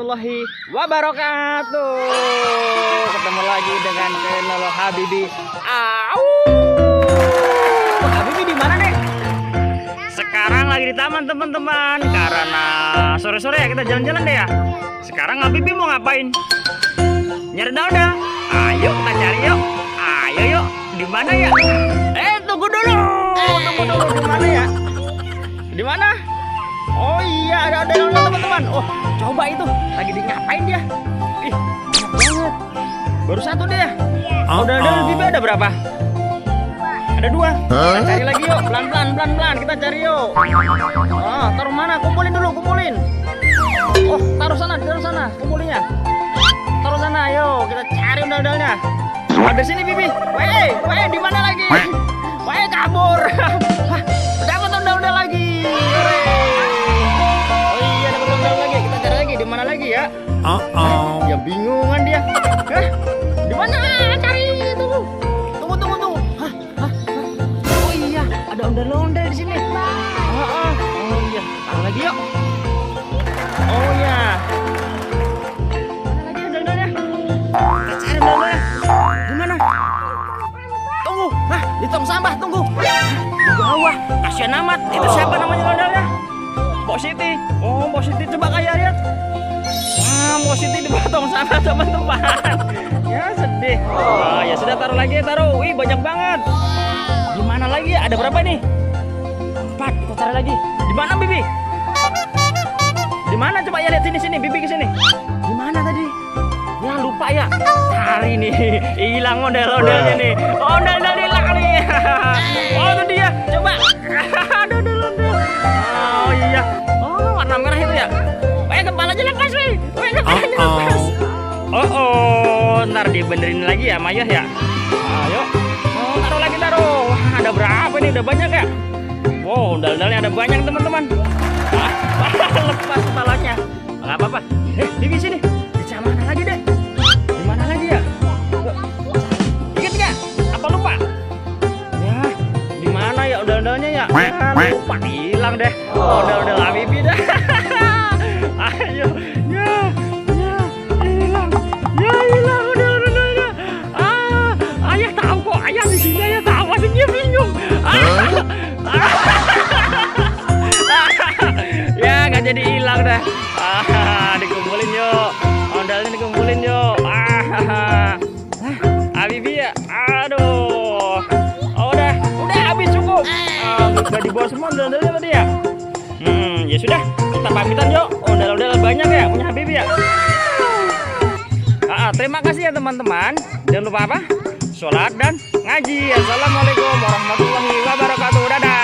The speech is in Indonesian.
warahmatullahi wabarakatuh. Ketemu lagi dengan channel Habibi. Habibi di mana nih? Sekarang lagi di taman teman-teman. Karena sore-sore ya kita jalan-jalan deh ya. Sekarang Habibi mau ngapain? Nyari daun. Ayo kita cari yuk. Ayo yuk. Di mana ya? Tunggu dulu. Tunggu dulu, di mana ya? Di mana? Oh iya, ada daunnya teman-teman. Oh, coba itu. Lagi ngapain dia? Ih, banyak banget. Baru satu deh. Udah Bibi ada berapa? Ada dua. Kita cari lagi yuk. Pelan-pelan kita cari yuk. Oh, taruh mana? Kumpulin dulu, kumpulin. Oh, taruh sana, kumpulinnya. Taruh sana, ayo kita cari undal-undalnya. Ada sini Bibi. Weh, di mana lagi? Weh, kabur. Dapat undal-undal lagi. Oh iya, dapat undal lagi. Kita cari lagi. Di mana lagi ya? Ya bingungan dia. Di mana? Cari. Tunggu. Oh iya, ada undal-undal di sini. Oh iya, taruh lagi yuk. Oh iya. Mana lagi undal-undalnya? Kita cari undal-undalnya. Gimana? Tunggu. Di tong sampah, tunggu. Di bawah. Kasihan amat. Itu siapa namanya undalnya? Mbok Siti. Oh, Mbok Siti, coba kayak lihat. Wah, Mbok Siti di bawah tong sampah teman-teman. Ya sedih. Oh, ya sudah taruh lagi, taruh. Wih, banyak banget. Gimana lagi ya? Ada berapa nih? 4. Kita cari lagi. Di mana Bibi? Di mana coba ya, lihat sini Bibi ke sini. Di mana tadi? Ya lupa ya. Cari nih. Hilang ondel-ondelnya nih. Ondel-ondel hilang nih. Oh, itu dia. Coba. Aduh, ondel. Oh iya. Oh, warna merah itu ya. Kepalanya lepas, weh. Kepalanya lepas. Oh, ntar dibenerin lagi ya, Mayah ya. Ayo. Oh, taruh lagi. Wah, ada berapa nih? Udah banyak ya? Wow, ondel-ondelnya ada banyak teman-teman. Lepas kepalanya. Enggak apa-apa. Bibi sini. Di mana lagi deh? Di mana lagi ya? Ingat nggak? Apa lupa? Ya, di mana ya ondel-ondelnya ya? Lupa, hilang deh. Ondel-ondel Habibi dah. Ayo, hilang ondel-ondelnya. Ayah tahu kok. Ayah di sini, ayah tahu. Masih dia bingung. Ya, nggak jadi hilang dah. Dikumpulin yuk. Ondalnya dikumpulin yuk. Habibi ya. Aduh. Oh, udah habis cukup. Udah dibawa semua ondal-ondalnya tadi ya. Ya sudah, kita pamitan yuk. Ondal-ondal banyak ya punya Habibi ya. Terima kasih ya teman-teman. Jangan lupa apa? Sholat dan ngaji. Assalamualaikum warahmatullahi wabarakatuh. Dadah.